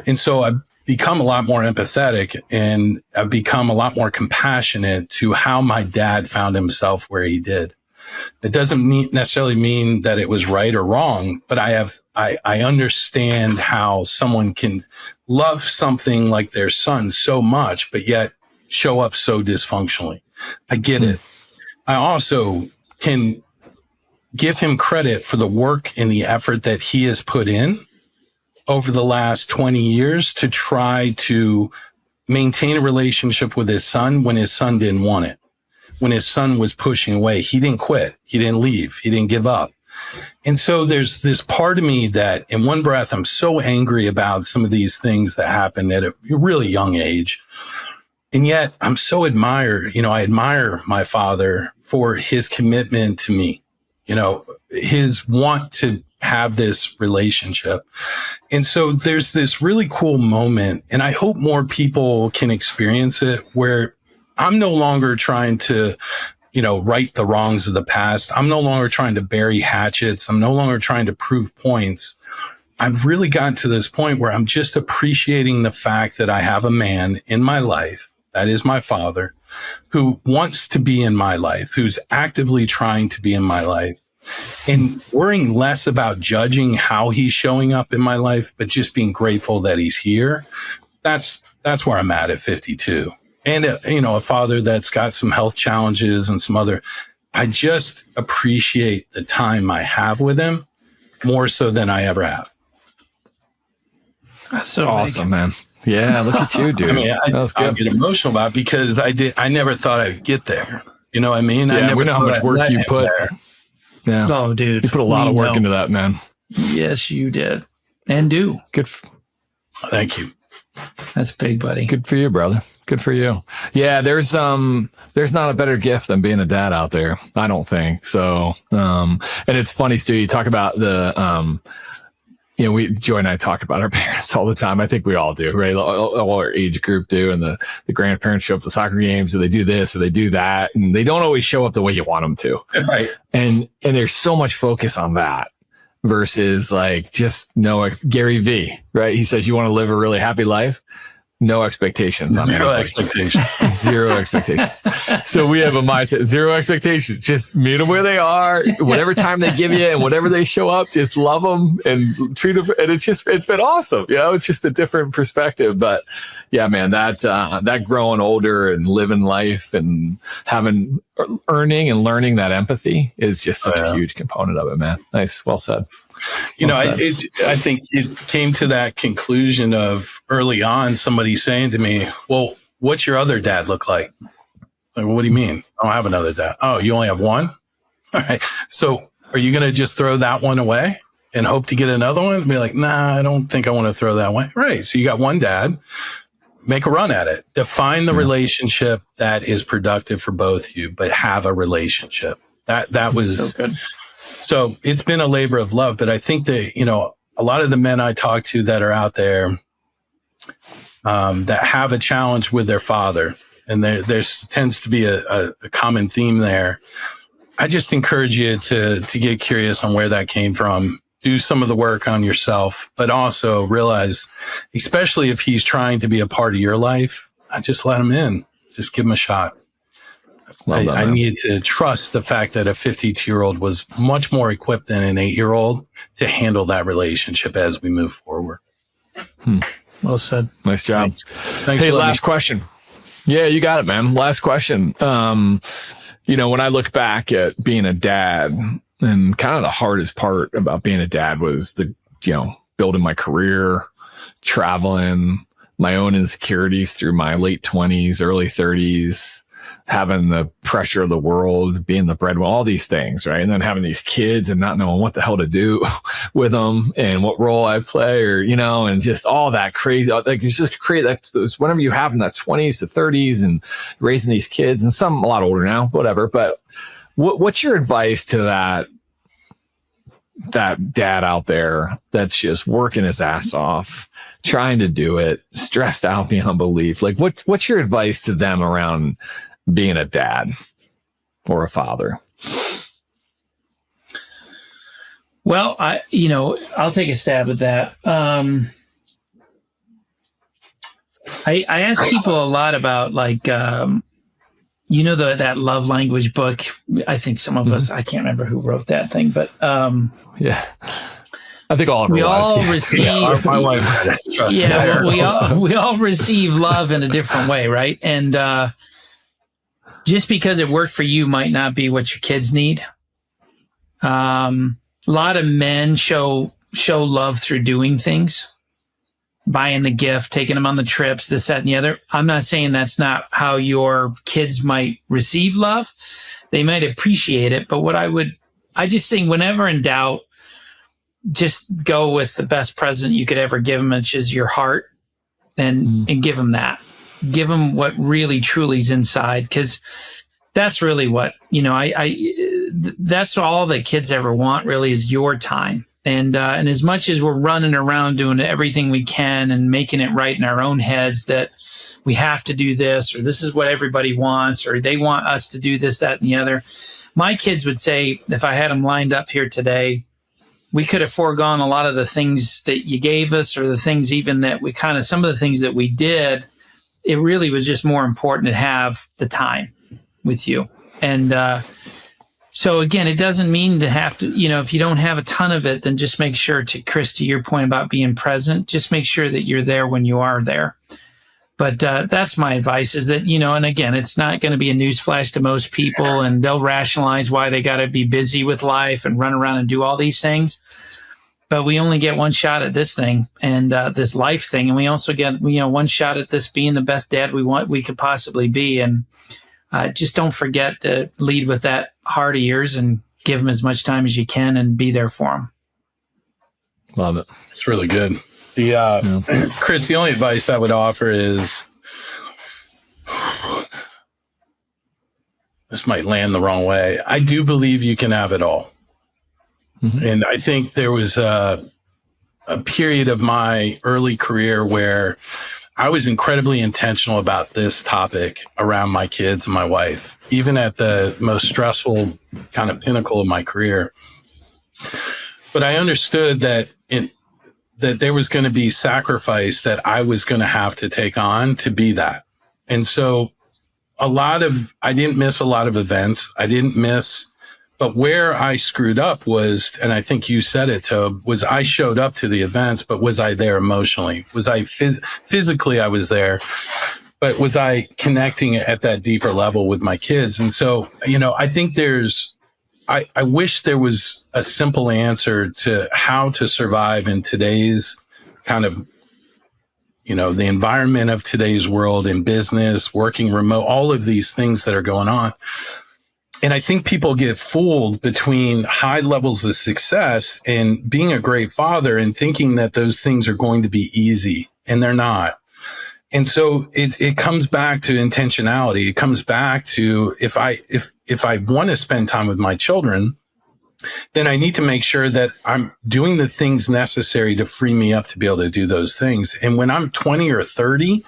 And so I've become a lot more empathetic, and I've become a lot more compassionate to how my dad found himself where he did. It doesn't necessarily mean that it was right or wrong, but I understand how someone can love something like their son so much, but yet show up so dysfunctionally. I get it. I also can give him credit for the work and the effort that he has put in over the last 20 years to try to maintain a relationship with his son when his son didn't want it. When his son was pushing away, he didn't quit. He didn't leave. He didn't give up. And so there's this part of me that in one breath, I'm so angry about some of these things that happened at a really young age. And yet I'm so I admire my father for his commitment to me, his want to have this relationship. And so there's this really cool moment, and I hope more people can experience it, where I'm no longer trying to, right the wrongs of the past. I'm no longer trying to bury hatchets. I'm no longer trying to prove points. I've really gotten to this point where I'm just appreciating the fact that I have a man in my life, that is my father, who wants to be in my life, who's actively trying to be in my life, and worrying less about judging how he's showing up in my life, but just being grateful that he's here. That's where I'm at 52. And, a father that's got some health challenges and some other, I just appreciate the time I have with him more so than I ever have. That's so awesome, man. Yeah, look at you, dude. I mean, I get emotional about it because I never thought I'd get there. You know what I mean? Yeah, I never we know how much work you put there. Yeah. Oh, dude. You put a lot of work into that, man. Yes, you did. And do. Good. Thank you. That's big, buddy. Good for you, brother. Good for you. Yeah, there's not a better gift than being a dad out there, I don't think. So, and it's funny, Stu, you talk about the, Joy and I talk about our parents all the time. I think we all do, right? All our age group do. And the grandparents show up to soccer games, or they do this or they do that. And they don't always show up the way you want them to. Right. And there's so much focus on that versus like just Gary V, right? He says, you want to live a really happy life? No expectations. Zero expectations. Zero expectations. So we have a mindset, zero expectations. Just meet them where they are, whatever time they give you and whatever they show up, just love them and treat them. And it's been awesome. It's just a different perspective. But yeah, man, that growing older and living life and earning and learning that empathy is just such a huge component of it, man. Nice. Well said. I think it came to that conclusion of early on somebody saying to me, well, what's your other dad look like? Like, what do you mean? I don't have another dad. Oh, you only have one? All right. So are you going to just throw that one away and hope to get another one? And be like, nah, I don't think I want to throw that one. Right. So you got one dad, make a run at it. Define the relationship that is productive for both of you, but have a relationship. That was so good. So it's been a labor of love, but I think that, a lot of the men I talk to that are out there, that have a challenge with their father, and there tends to be a common theme there. I just encourage you to get curious on where that came from. Do some of the work on yourself, but also realize, especially if he's trying to be a part of your life, just let him in. Just give him a shot. I needed to trust the fact that a 52-year-old was much more equipped than an 8-year-old to handle that relationship as we move forward. Well said. Nice job. Thanks. Hey, last question. Yeah, you got it, man. Last question. When I look back at being a dad, and kind of the hardest part about being a dad was building my career, traveling, my own insecurities through my late 20s, early 30s, having the pressure of the world, being the breadwinner, all these things, right? And then having these kids and not knowing what the hell to do with them and what role I play, or, and just all that crazy, like it's just create that, whenever you have in that 20s to 30s and raising these kids, and some a lot older now, whatever. But what's your advice to that dad out there that's just working his ass off, trying to do it, stressed out beyond belief? Like what's your advice to them around being a dad or a father? Well, I'll take a stab at that. I ask people a lot about that love language book. I think some of us, I can't remember who wrote that thing, but yeah. I think all of we all receive. Yeah, my wife read it. Trust me. we all receive love in a different way, right? And just because it worked for you might not be what your kids need. A lot of men show love through doing things, buying the gift, taking them on the trips, this, that, and the other. I'm not saying that's not how your kids might receive love. They might appreciate it, but I just think whenever in doubt, just go with the best present you could ever give them, which is your heart, and give them that. Give them what really truly is inside, because that's really what, that's all that kids ever want, really, is your time. And as much as we're running around doing everything we can and making it right in our own heads that we have to do this, or this is what everybody wants, or they want us to do this, that, and the other, my kids would say, if I had them lined up here today, we could have foregone a lot of the things that you gave us, or the things even that some of the things that we did. It really was just more important to have the time with you. And so again, it doesn't mean to have to, if you don't have a ton of it, then just make sure, to Chris, to your point about being present, just make sure that you're there when you are there. But that's my advice, is that, and again, it's not going to be a newsflash to most people, and they'll rationalize why they got to be busy with life and run around and do all these things. But we only get one shot at this thing, and this life thing. And we also get, one shot at this being the best dad we could possibly be. And just don't forget to lead with that heart of yours, and give them as much time as you can, and be there for them. Love it. It's really good. Chris, the only advice I would offer is, this might land the wrong way. I do believe you can have it all. Mm-hmm. And I think there was a period of my early career where I was incredibly intentional about this topic around my kids and my wife, even at the most stressful kind of pinnacle of my career. But I understood that there was going to be sacrifice that I was going to have to take on to be that. And so I didn't miss a lot of events. But where I screwed up was, and I think you said it, Toby, was I showed up to the events, but was I there emotionally? Was I physically, I was there, but was I connecting at that deeper level with my kids? And so, I think I wish there was a simple answer to how to survive in today's kind of, the environment of today's world, in business, working remote, all of these things that are going on. And I think people get fooled between high levels of success and being a great father, and thinking that those things are going to be easy, and they're not. And so it comes back to intentionality. It comes back to, if I want to spend time with my children, then I need to make sure that I'm doing the things necessary to free me up to be able to do those things. And when I'm 20 or 30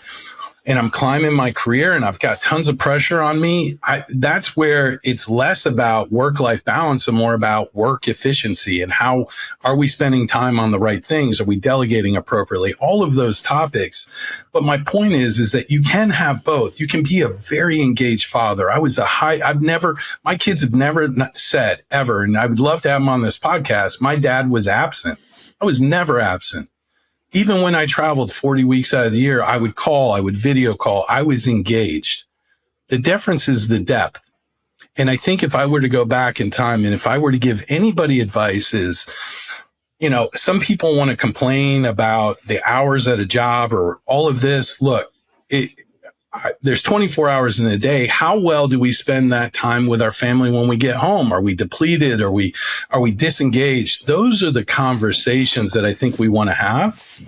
and I'm climbing my career and I've got tons of pressure on me, that's where it's less about work-life balance and more about work efficiency, and how are we spending time on the right things? Are we delegating appropriately? All of those topics. But my point is that you can have both. You can be a very engaged father. My kids have never said ever, and I would love to have them on this podcast, my dad was absent. I was never absent. Even when I traveled 40 weeks out of the year, I would call, I would video call, I was engaged. The difference is the depth. And I think if I were to go back in time, and if I were to give anybody advice, is some people want to complain about the hours at a job or all of this. Look, there's 24 hours in a day. How well do we spend that time with our family when we get home? Are we depleted? Are we disengaged? Those are the conversations that I think we want to have.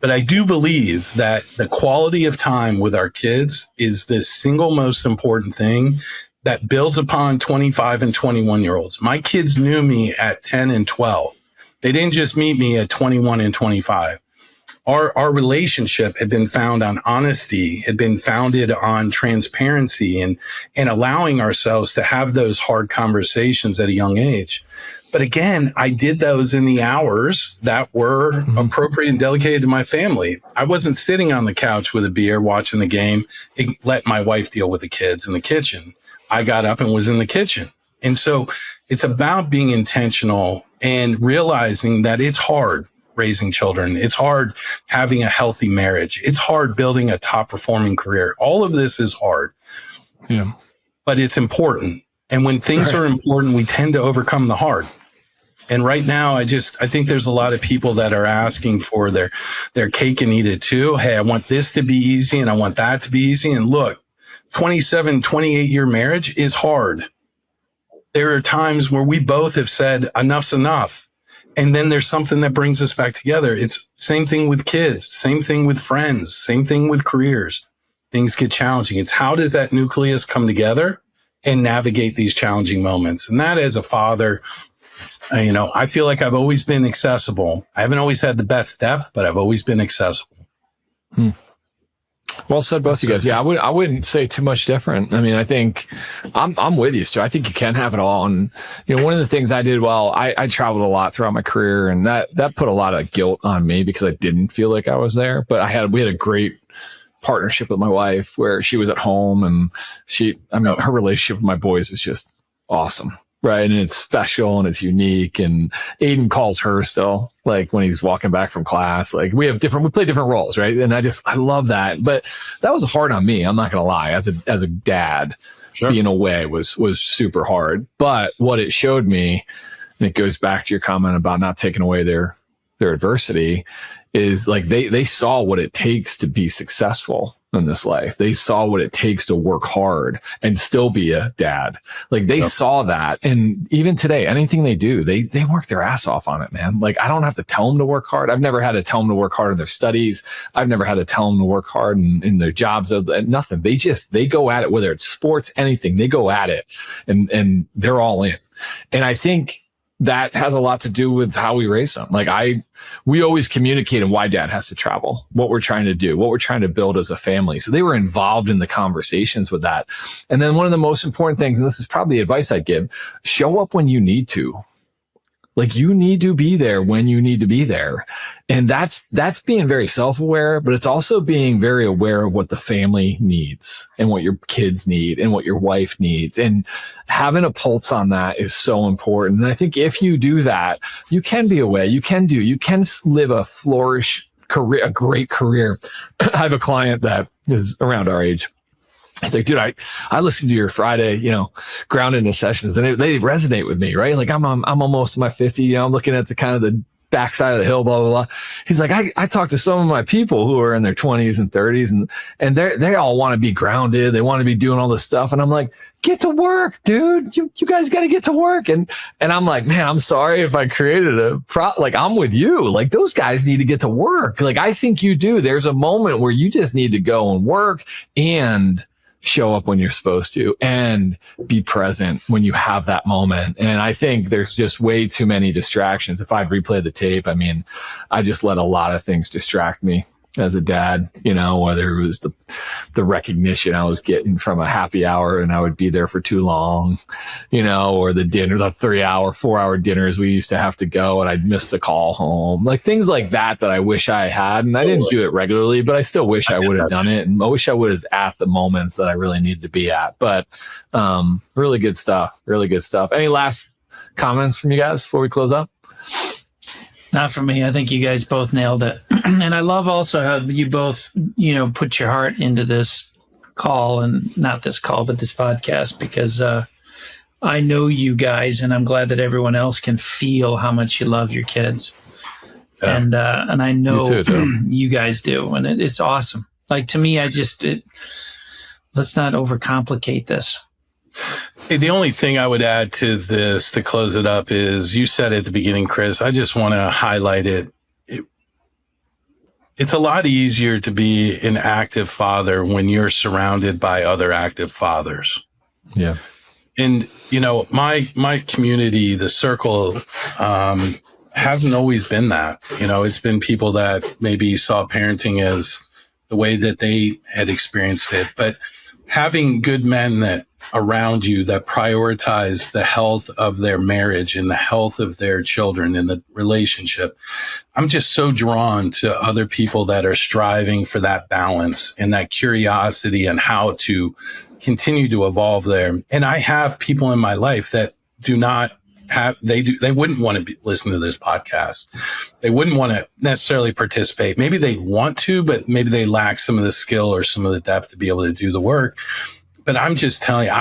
But I do believe that the quality of time with our kids is the single most important thing that builds upon 25 and 21-year-olds. My kids knew me at 10 and 12. They didn't just meet me at 21 and 25. Our relationship had been found on honesty, had been founded on transparency and allowing ourselves to have those hard conversations at a young age. But again, I did those in the hours that were appropriate and delegated to my family. I wasn't sitting on the couch with a beer watching the game and let my wife deal with the kids in the kitchen. I got up and was in the kitchen. And so it's about being intentional and realizing that it's hard raising children. It's hard having a healthy marriage. It's hard building a top performing career. All of this is hard. Yeah. But it's important. And when things are important, we tend to overcome the hard. And right now, I think there's a lot of people that are asking for their cake and eat it too. Hey, I want this to be easy and I want that to be easy. And look, 27, 28-year marriage is hard. There are times where we both have said enough's enough. And then there's something that brings us back together. It's same thing with kids, same thing with friends, same thing with careers. Things get challenging. It's how does that nucleus come together and navigate these challenging moments? And that as a father, I feel like I've always been accessible. I haven't always had the best depth, but I've always been accessible. Well said, both of you guys. Yeah, I wouldn't say too much different. I mean, I think I'm with you, Stuart. I think you can have it all. And, one of the things I did, I traveled a lot throughout my career, and that put a lot of guilt on me because I didn't feel like I was there. But we had a great partnership with my wife where she was at home, and her relationship with my boys is just awesome. Right. And it's special and it's unique. And Aiden calls her still, like when he's walking back from class, like we play different roles. Right. And I love that. But that was hard on me. I'm not going to lie. As a dad, being away was super hard. But what it showed me, and it goes back to your comment about not taking away their adversity, is like they saw what it takes to be successful in this life. They saw what it takes to work hard and still be a dad. Like they saw that. And even today, anything they do, they work their ass off on it, man. Like I don't have to tell them to work hard. I've never had to tell them to work hard in their studies. I've never had to tell them to work hard in their jobs. Nothing. They go at it, whether it's sports, anything, they go at it and they're all in. And I think that has a lot to do with how we raise them. Like we always communicate on why dad has to travel, what we're trying to do, what we're trying to build as a family. So they were involved in the conversations with that. And then one of the most important things, and this is probably advice I'd give, show up when you need to. Like you need to be there when you need to be there. And that's being very self-aware, but it's also being very aware of what the family needs and what your kids need and what your wife needs. And having a pulse on that is so important. And I think if you do that, you can be away. You can live a flourish career, a great career. I have a client that is around our age. It's like, dude, I listen to your Friday, groundedness sessions, and they resonate with me, right? Like I'm almost in my 50, I'm looking at the kind of the backside of the hill, blah, blah, blah. He's like, I talk to some of my people who are in their 20s and 30s and they all want to be grounded. They want to be doing all this stuff. And I'm like, get to work, dude. You guys got to get to work. And I'm like, man, I'm sorry if I created I'm with you. Like those guys need to get to work. Like I think you do. There's a moment where you just need to go and work and show up when you're supposed to and be present when you have that moment. And I think there's just way too many distractions. If I'd replay the tape, I just let a lot of things distract me as a dad, whether it was the recognition I was getting from a happy hour and I would be there for too long, or the dinner, the 3-hour, 4-hour dinners we used to have to go and I'd miss the call home, like things like that I wish I had. And I didn't do it regularly, but I still wish I would have done it. And I wish I was at the moments that I really needed to be at. But really good stuff. Really good stuff. Any last comments from you guys before we close up? Not for me. I think you guys both nailed it. And I love also how you both, put your heart into this call, and not this call, but this podcast, because I know you guys, and I'm glad that everyone else can feel how much you love your kids. Yeah. And I know You too, Joe. you guys do. And it's awesome. Like, to me, let's not overcomplicate this. Hey, the only thing I would add to this to close it up is, you said at the beginning, Chris, I just want to highlight it. It's a lot easier to be an active father when you're surrounded by other active fathers. Yeah. And, my community, the circle, hasn't always been that. It's been people that maybe saw parenting as the way that they had experienced it. But having good men that around you that prioritize the health of their marriage and the health of their children and the relationship, I'm just so drawn to other people that are striving for that balance and that curiosity and how to continue to evolve there. And I have people in my life that do not have, they wouldn't want to listen to this podcast. They wouldn't want to necessarily participate. Maybe they want to, but maybe they lack some of the skill or some of the depth to be able to do the work. But I'm just telling you,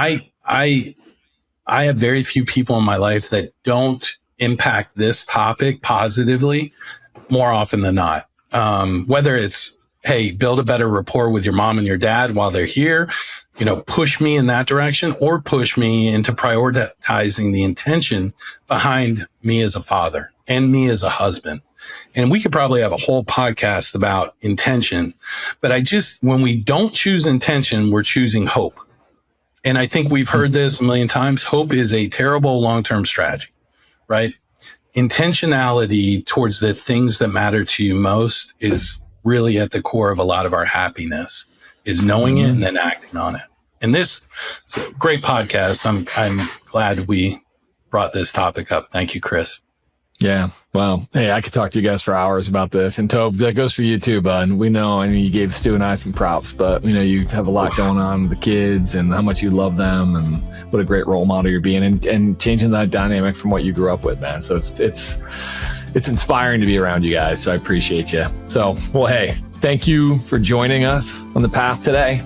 I have very few people in my life that don't impact this topic positively more often than not. Whether it's, hey, build a better rapport with your mom and your dad while they're here, push me in that direction, or push me into prioritizing the intention behind me as a father and me as a husband. And we could probably have a whole podcast about intention, but when we don't choose intention, we're choosing hope. And I think we've heard this a million times. Hope is a terrible long-term strategy, right? Intentionality towards the things that matter to you most is really at the core of a lot of our happiness, is knowing it and then acting on it. And this is a great podcast. I'm glad we brought this topic up. Thank you, Chris. Yeah. Well, hey, I could talk to you guys for hours about this. And Toby, that goes for you too, bud. We know, you gave Stu and I some props, but you have a lot going on with the kids and how much you love them and what a great role model you're being and changing that dynamic from what you grew up with, man. So it's inspiring to be around you guys. So I appreciate you. So, well, hey, thank you for joining us on the path today.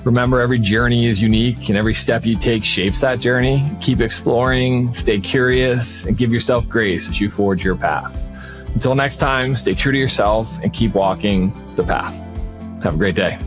Remember, every journey is unique and every step you take shapes that journey. Keep exploring, stay curious, and give yourself grace as you forge your path. Until next time, stay true to yourself and keep walking the path. Have a great day.